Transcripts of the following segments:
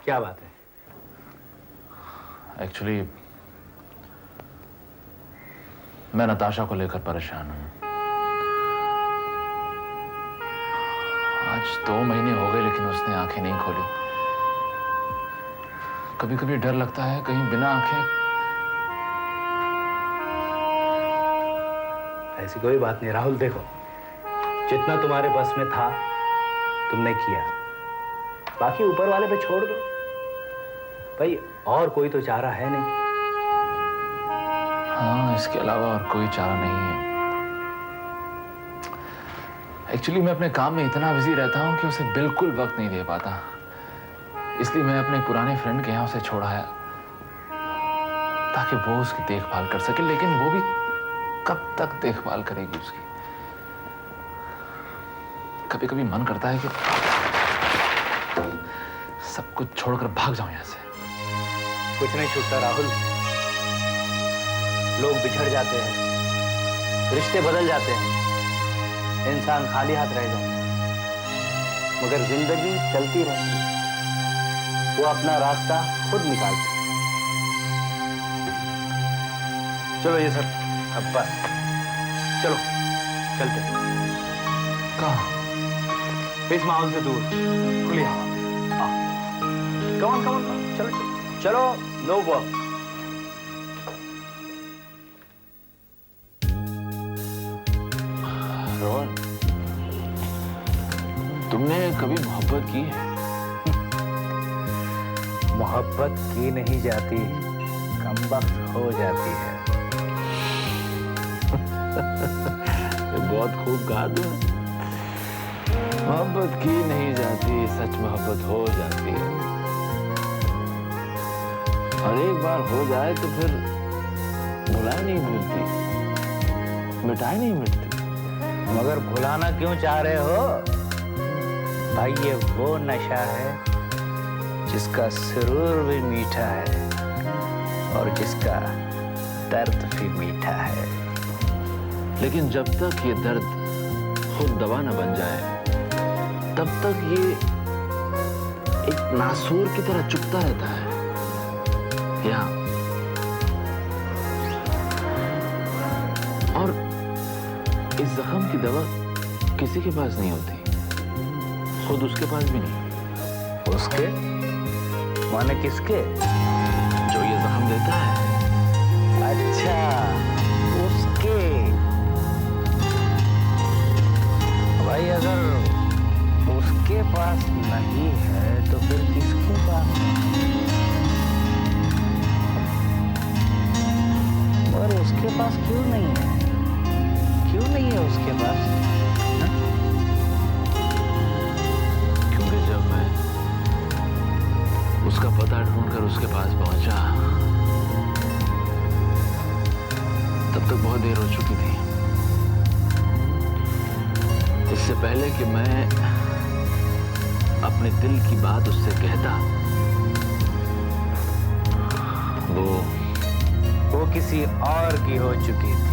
क्या बात है? एक्चुअली मैं नताशा को लेकर परेशान हूं। आज 2 महीने हो गए लेकिन उसने आंखें नहीं खोली। कभी कभी डर लगता है कहीं बिना आंखें। ऐसी कोई बात नहीं राहुल। देखो, जितना तुम्हारे बस में था तुमने किया, बाकी ऊपर वाले पे छोड़ दो भाई। और कोई तो चारा है नहीं। हाँ, इसके अलावा और कोई चारा नहीं है। एक्चुअली मैं अपने काम में इतना बिजी रहता हूं कि उसे बिल्कुल वक्त नहीं दे पाता। इसलिए मैं अपने पुराने फ्रेंड के यहां उसे छोड़ाया ताकि वो उसकी देखभाल कर सके। लेकिन वो भी कब तक देखभाल करेगी उसकी? कभी कभी मन करता है कि सब कुछ छोड़कर भाग जाऊं यहां से। कुछ नहीं छूटता राहुल। लोग बिछड़ जाते हैं, रिश्ते बदल जाते हैं, इंसान खाली हाथ रह जाता है, मगर जिंदगी चलती रहती है। वो अपना रास्ता खुद निकालती है। चलो ये सब अब बस, चलो चलते। कहाँ? इस माहौल से दूर, खुली हवा। कौन कौन? चलो चलो चलो, नो वर्क। रोहन, तुमने कभी मोहब्बत की है? मोहब्बत की नहीं जाती, कमबख्त हो जाती है। बहुत खूब कहा तुमने। मोहब्बत की नहीं जाती, सच मोहब्बत हो जाती है। और एक बार हो जाए तो फिर भुलाए नहीं भूलती, मिटाए नहीं मिटती। मगर भुलाना क्यों चाह रहे हो भाई? ये वो नशा है जिसका सुरूर भी मीठा है और जिसका दर्द भी मीठा है। लेकिन जब तक ये दर्द खुद दवा न बन जाए तब तक ये एक नासूर की तरह चुभता रहता है। यहाँ और इस जख्म की दवा किसी के पास नहीं होती, खुद उसके पास भी नहीं। उसके माने किसके? जो ये जख्म देता है। अच्छा, उसके। भाई अगर उसके पास नहीं है तो फिर किसके पास है? और उसके पास क्यों नहीं है? क्यों नहीं है उसके पास? हा? क्योंकि जब मैं उसका पता ढूंढकर उसके पास पहुंचा तब तक बहुत देर हो चुकी थी। इससे पहले कि मैं अपने दिल की बात उससे कहता, वो किसी और की हो चुकी थी।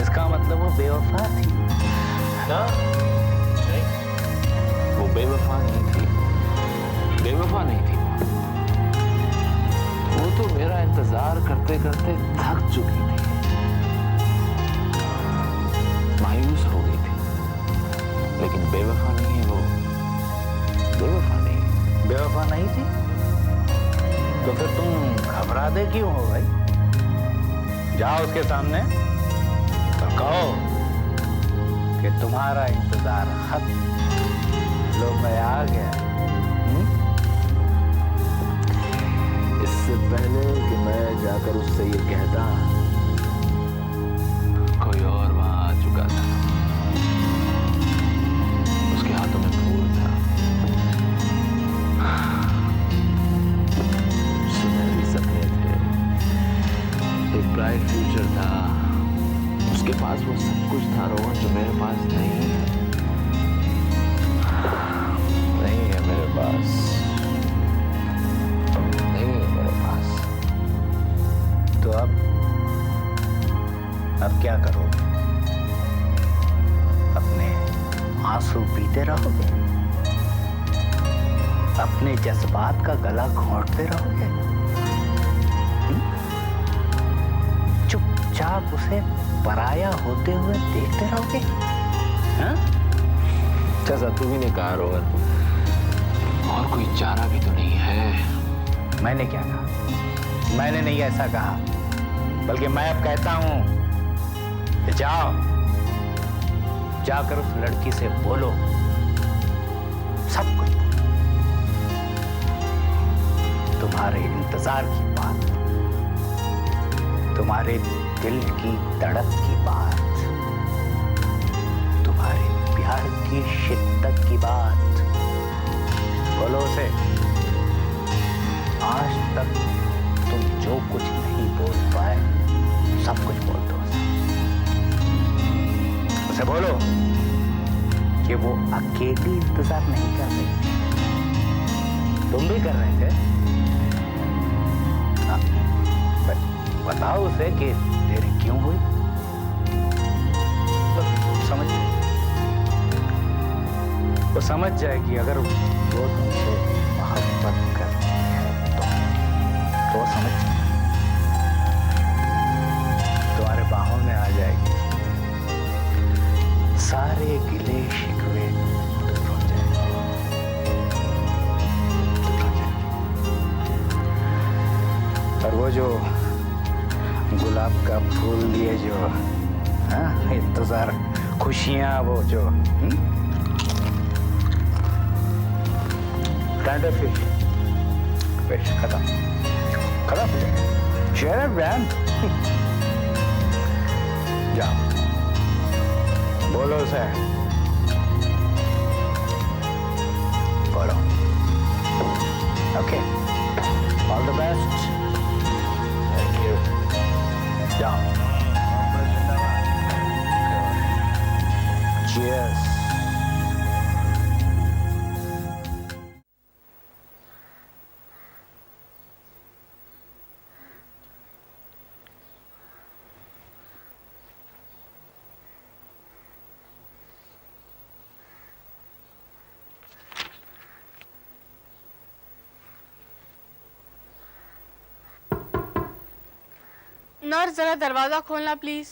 इसका मतलब वो बेवफा थी ना? नहीं, वो बेवफा नहीं थी। बेवफा नहीं थी। वो तो मेरा इंतजार करते करते थक चुकी थी, मायूस हो गई थी। लेकिन बेवफा नहीं है वो, बेवफा नहीं। बेवफा नहीं थी तो फिर तुम घबराते क्यों हो भाई? जाओ उसके सामने और कहो कि तुम्हारा इंतजार खत्म, लो मैं आ गया। इससे पहले कि मैं जाकर उससे ये कहता, कोई और वहां आ चुका था। उसके हाथों में फूल था, सुनहरी सपने थे, एक ब्राइट फ्यूचर था। उसके पास वो सब कुछ था रोहन जो मेरे पास नहीं है। नहीं है मेरे पास, नहीं है मेरे पास। तो अब क्या करोगे? अपने आंसू पीते रहोगे? अपने जज्बात का गला घोंटते रहोगे? चुपचाप उसे पराया होते हुए देखते रहोगे? हाँ? जैसा तुम्ही ने कहा रोहन, और कोई चारा भी तो नहीं है। मैंने क्या कहा? मैंने नहीं ऐसा कहा, बल्कि मैं अब कहता हूं कि जाओ, जाकर उस लड़की से बोलो सब कुछ। तुम्हारे इंतजार की बात, तुम्हारे दिल की धड़क की बात, तुम्हारे प्यार की शिद्दत की बात बोलो उसे। आज तक तुम जो कुछ नहीं बोल पाए, सब कुछ बोल दो उसे बोलो कि वो अकेली इंतजार नहीं कर रही, तुम भी कर रहे थे। बताओ उसे कि देरी क्यों हुई, तो समझ, वो समझ जाएगी। अगर वो तुमसे मोहब्बत करती है तो समझ तुम्हारे बाहों में आ जाएगी, सारे गिले शिकवे दूर हो जाएंगे। और वो जो गुलाब का फूल लिए जो इंतजार, खुशियां, वो जो टेंडर फिश खत्म शेयर ब्रांड। जाओ बोलो उसे, बोलो okay, all the best, thank you. जाओ, cheers। नर्स, जरा दरवाजा खोलना प्लीज।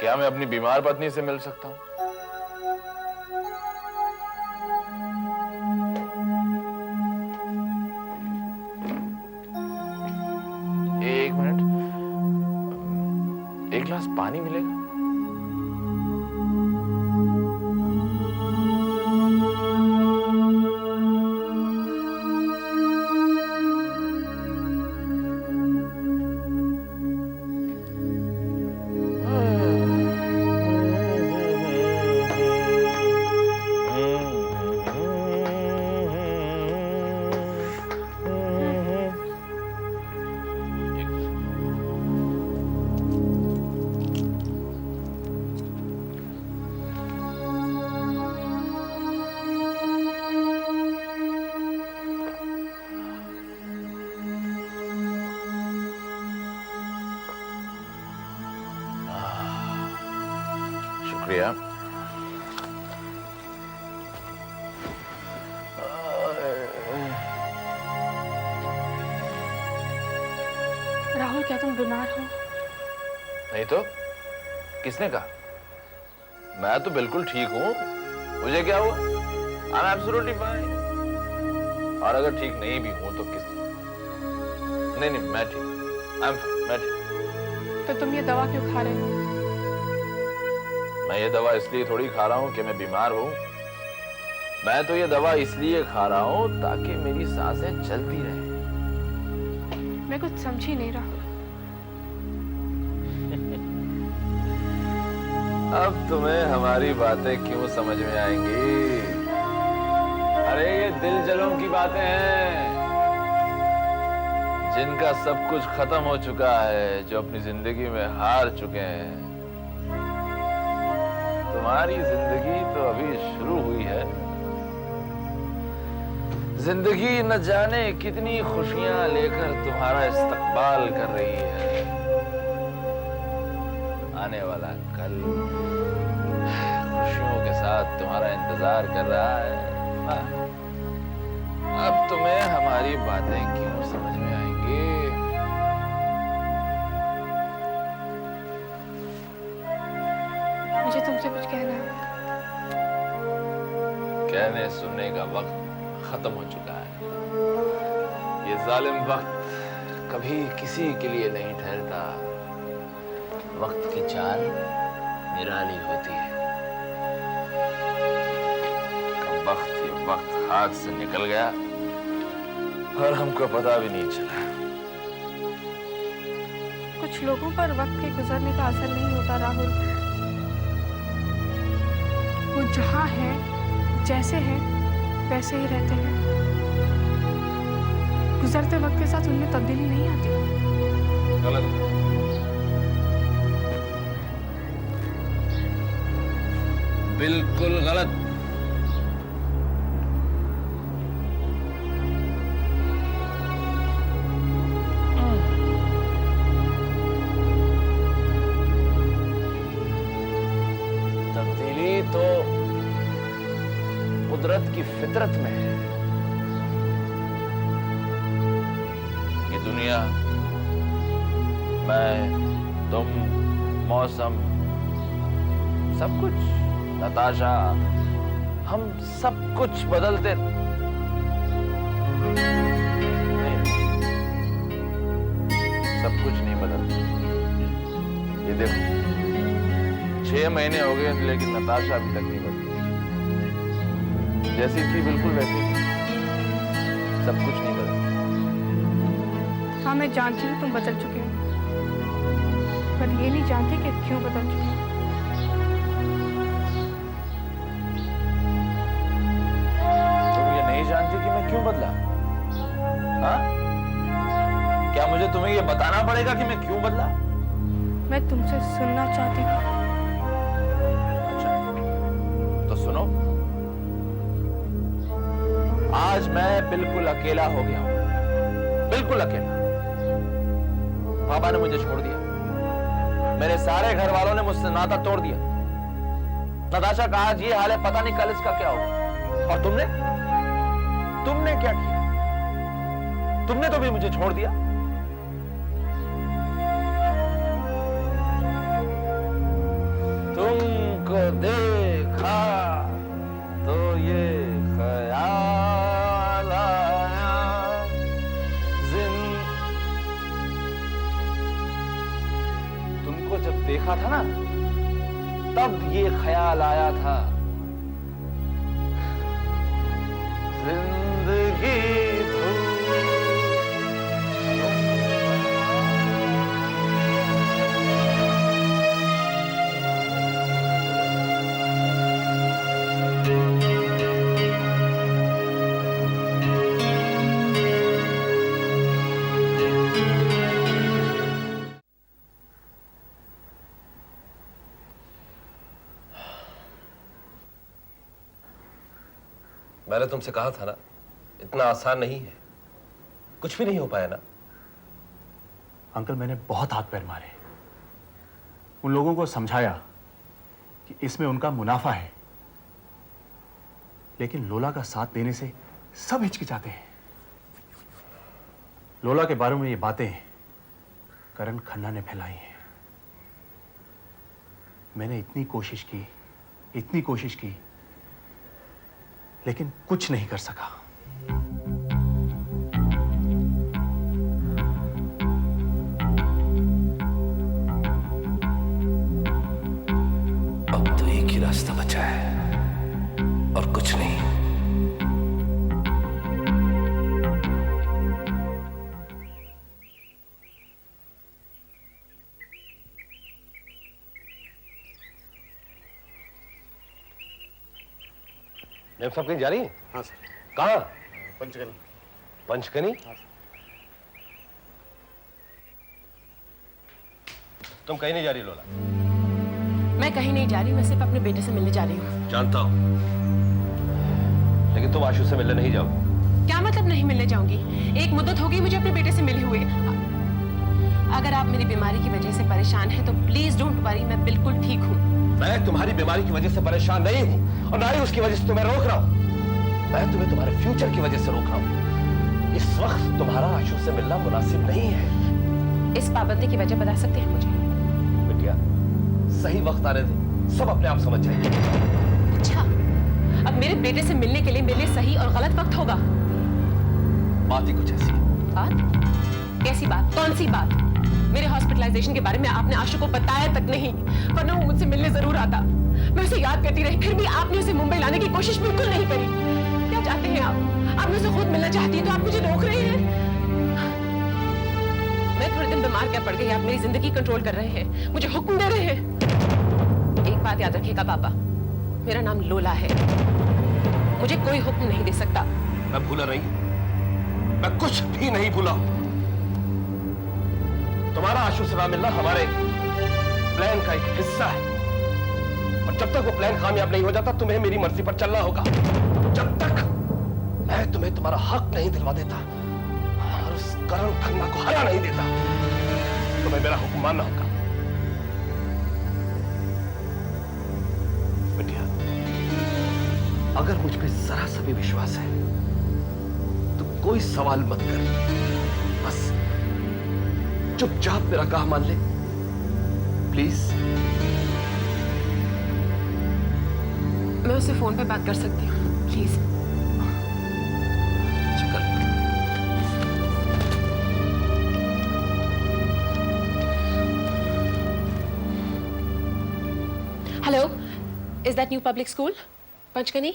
क्या मैं अपनी बीमार पत्नी से मिल सकता हूं? एक मिनट, एक गिलास पानी मिलेगा? शुक्रिया। राहुल, क्या तुम बीमार हो? नहीं तो किसने कहा? मैं तो बिल्कुल ठीक हूं, मुझे क्या हुआ? I am absolutely fine. और अगर ठीक नहीं भी हूं तो किस? नहीं, मैं ठीक, आई एम फाइन, मैं ठीक। तो तुम ये दवा क्यों खा रहे हो? मैं ये दवा इसलिए थोड़ी खा रहा हूं कि मैं बीमार हूं। मैं तो ये दवा इसलिए खा रहा हूं ताकि मेरी सांसें चलती रहें। मैं कुछ समझ ही नहीं रहा। अब तुम्हें हमारी बातें क्यों समझ में आएंगी? अरे ये दिल जलों की बातें हैं, जिनका सब कुछ खत्म हो चुका है, जो अपनी जिंदगी में हार चुके हैं। तुम्हारी जिंदगी तो अभी शुरू हुई है। जिंदगी न जाने कितनी खुशियां लेकर तुम्हारा इस्तकबाल कर रही है। आने वाला कल खुशियों के साथ तुम्हारा इंतजार कर रहा है। अब तुम्हें हमारी बातें क्यों समझ में आएंगी? मुझे तुमसे कुछ कहना है। कहने सुनने का वक्त खत्म हो चुका है। ये जालिम वक्त कभी किसी के लिए नहीं ठहरता। वक्त की चाल निराली होती है। कब ये वक्त हाथ से निकल गया और हमको पता भी नहीं चला। कुछ लोगों पर वक्त के गुजरने का असर नहीं होता राहुल। वो जहाँ है, जैसे हैं, वैसे ही रहते हैं। गुजरते वक्त के साथ उनमें तब्दीली नहीं आती। गलत। बिल्कुल गलत। तब्दीली तो कुदरत की फितरत में है। ये दुनिया, मैं, तुम, मौसम, सब कुछ, नताशा, हम सब कुछ बदलते नहीं, सब कुछ नहीं बदलते। ये देखो 6 महीने हो गए लेकिन नताशा अभी तक नहीं बदली। जैसी थी बिल्कुल वैसी थी। सब कुछ नहीं बदला। हाँ, मैं जानती हूँ तुम बदल चुके हो, पर ये नहीं जानती कि क्यों बदल चुके हो। जानती कि मैं क्यों बदला? हाँ? क्या मुझे तुम्हें यह बताना पड़ेगा कि मैं क्यों बदला? मैं तुमसे सुनना चाहती हूँ। अच्छा, तो सुनो। आज मैं बिल्कुल अकेला हो गया हूं। बिल्कुल अकेला। पापा ने मुझे छोड़ दिया। मेरे सारे घर वालों ने मुझसे नाता तोड़ दिया। नताशा का आज ये हाल है, पता नहीं कल इसका क्या होगा। और तुमने क्या किया? तुमने तो भी मुझे छोड़ दिया। तुमको देखा तो ये ख्याल आया, तुमको जब देखा था ना, तब ये ख्याल आया था, जिंदगी मैंने तुमसे कहा था ना, इतना आसान नहीं है। कुछ भी नहीं हो पाया ना। अंकल, मैंने बहुत हाथ पैर मारे, उन लोगों को समझाया कि इसमें उनका मुनाफा है, लेकिन लोला का साथ देने से सब हिचकिचाते हैं। लोला के बारे में ये बातें करण खन्ना ने फैलाई हैं। मैंने इतनी कोशिश की, लेकिन कुछ नहीं कर सका। अब तो एक ही रास्ता बचा है और कुछ नहीं। मैम साहब कहीं जा रही हैं? हाँ सर, कहाँ? पंचगनी। पंचकनी? हाँ सर। तुम कहीं नहीं जा रही लोला? मैं कहीं नहीं जा रही, मैं सिर्फ अपने बेटे से मिलने जा रही हूँ। जानता हूँ, लेकिन तुम आशु से मिलने नहीं जाओ। क्या मतलब नहीं मिलने जाऊंगी? एक मुद्दत हो गई मुझे अपने बेटे से मिले हुए। अगर आप मेरी बीमारी की वजह से परेशान हैं तो प्लीज डोंट वरी, मैं बिल्कुल ठीक हूँ। मैं तुम्हारी बीमारी की वजह से परेशान नहीं हूँ और ना ही उसकी वजह से तुम्हें रोक रहा हूँ। मैं तुम्हें तुम्हारे फ्यूचर की वजह से रोक रहा हूँ। इस वक्त तुम्हारा आशु से मिलना मुनासिब नहीं है। इस पाबंदी की वजह बता सकते हैं मुझे? बिटिया, सही वक्त आने दे, सब अपने आप समझ जाएंगे। अच्छा, अब मेरे बेटे से मिलने के लिए मेरे लिए सही और गलत वक्त होगा? बात ही कुछ ऐसी। बात? कैसी बात? कौन सी बात? मेरे हॉस्पिटलाइजेशन के बारे में आपने आशु को बताया तक नहीं, वरना वो मुझसे मिलने जरूर आता। मैं उसे याद करती रही, फिर भी आपने उसे मुंबई लाने की कोशिश बिल्कुल नहीं करी। क्या चाहते हैं आप? आप मुझसे खुद मिलना चाहती हैं तो आप मुझे रोक रहे हैं। मैं थोड़े दिन बीमार क्या पड़ गई, आप मेरी जिंदगी कंट्रोल कर रहे हैं, मुझे हुक्म दे रहे हैं। एक बात याद रखिएगा पापा, मेरा नाम लोला है, मुझे कोई हुक्म नहीं दे सकता। मैं भूला नहीं, मैं कुछ भी नहीं भूला। तुम्हारा आशु से ना मिलना हमारे प्लान का एक हिस्सा है और जब तक वो प्लान कामयाब नहीं हो जाता तुम्हें मेरी मर्जी पर चलना होगा। जब तक मैं तुम्हें तुम्हारा हक नहीं दिलवा देता और उस करण खन्ना को हरा नहीं देता, तुम्हें मेरा हुक्म मानना होगा। बिटिया, अगर मुझ पे जरा सा भी विश्वास है तो कोई सवाल मत कर, बस चुपचाप मेरा कहा मान ले, प्लीज। मैं उससे फोन पे बात कर सकती हूँ, प्लीज? चल। Hello, is that new public school, Panchkani?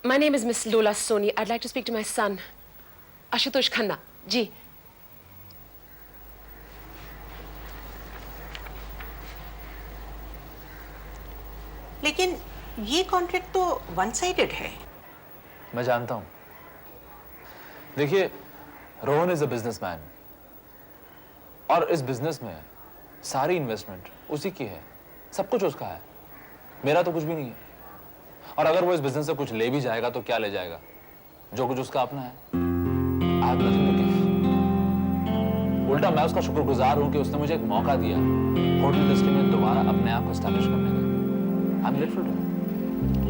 My name is Miss Lola Soni. I'd like to speak to my son, Ashutosh Khanna. जी। लेकिन ये कॉन्ट्रैक्ट तो वन साइडेड है। मैं जानता हूं। देखिए, रोहन इज अ बिजनेसमैन और इस बिजनेस में सारी इन्वेस्टमेंट उसी की है, सब कुछ उसका है, मेरा तो कुछ भी नहीं है। और अगर वो इस बिजनेस से कुछ ले भी जाएगा तो क्या ले जाएगा? जो कुछ उसका अपना है। I have nothing to give। उल्टा मैं उसका शुक्रगुजार हूं कि उसने मुझे एक मौका दिया होटल इंडस्ट्री में दोबारा अपने आप को एस्टैब्लिश करने का। I'm grateful to him।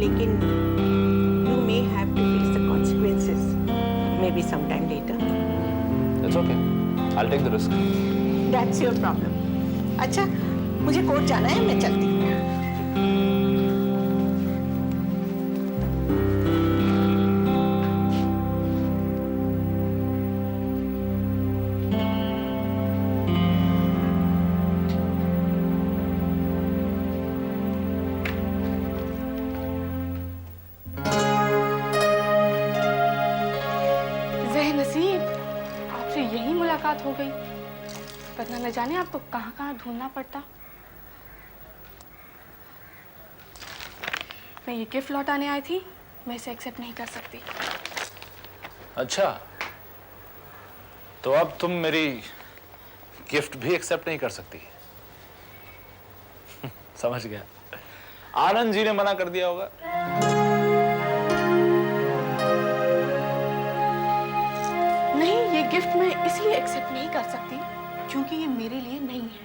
लेकिन you may have to face the consequences maybe sometime later। It's okay। I'll take the risk। That's your problem। अच्छा, मुझे कोर्ट जाना है, मैं चलती हूँ। मुलाकात हो गई, वरना न जाने आपको कहाँ कहाँ ढूंढना पड़ता। मैं ये गिफ्ट लौटाने आई थी, मैं इसे एक्सेप्ट नहीं कर सकती। अच्छा, तो अब तुम मेरी गिफ्ट भी एक्सेप्ट नहीं कर सकती? समझ गया, आनंद जी ने मना कर दिया होगा। नहीं, ये गिफ्ट मैं इसलिए एक्सेप्ट नहीं कर सकती क्योंकि ये मेरे लिए नहीं है।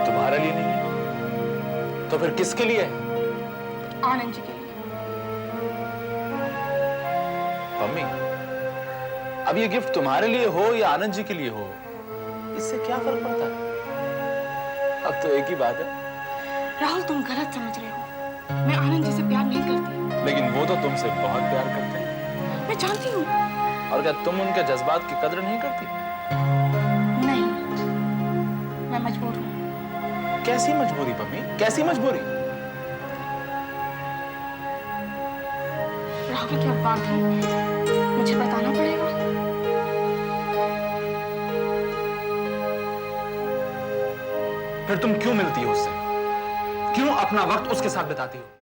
तुम्हारे लिए नहीं है? तो फिर किसके लिए है? आनंद जी के लिए। मम्मी, अब ये गिफ्ट तुम्हारे लिए हो या आनंद जी के लिए हो, इससे क्या फर्क पड़ता है? अब तो एक ही बात है। राहुल, तुम गलत समझ रहे हो। मैं आनंद जी से प्यार नहीं करती। लेकिन वो तो तुमसे बहुत प्यार करते हैं। मैं जानती हूँ। और क्या तुम उनके जज्बात की कदर नहीं करती? नहीं, मैं मजबूर हूँ। कैसी मजबूरी मम्मी, कैसी मजबूरी? राहुल, क्या वाकई मुझे बताना पड़ेगा? फिर तुम क्यों मिलती हो उससे? क्यों अपना वक्त उसके साथ बिताती हो?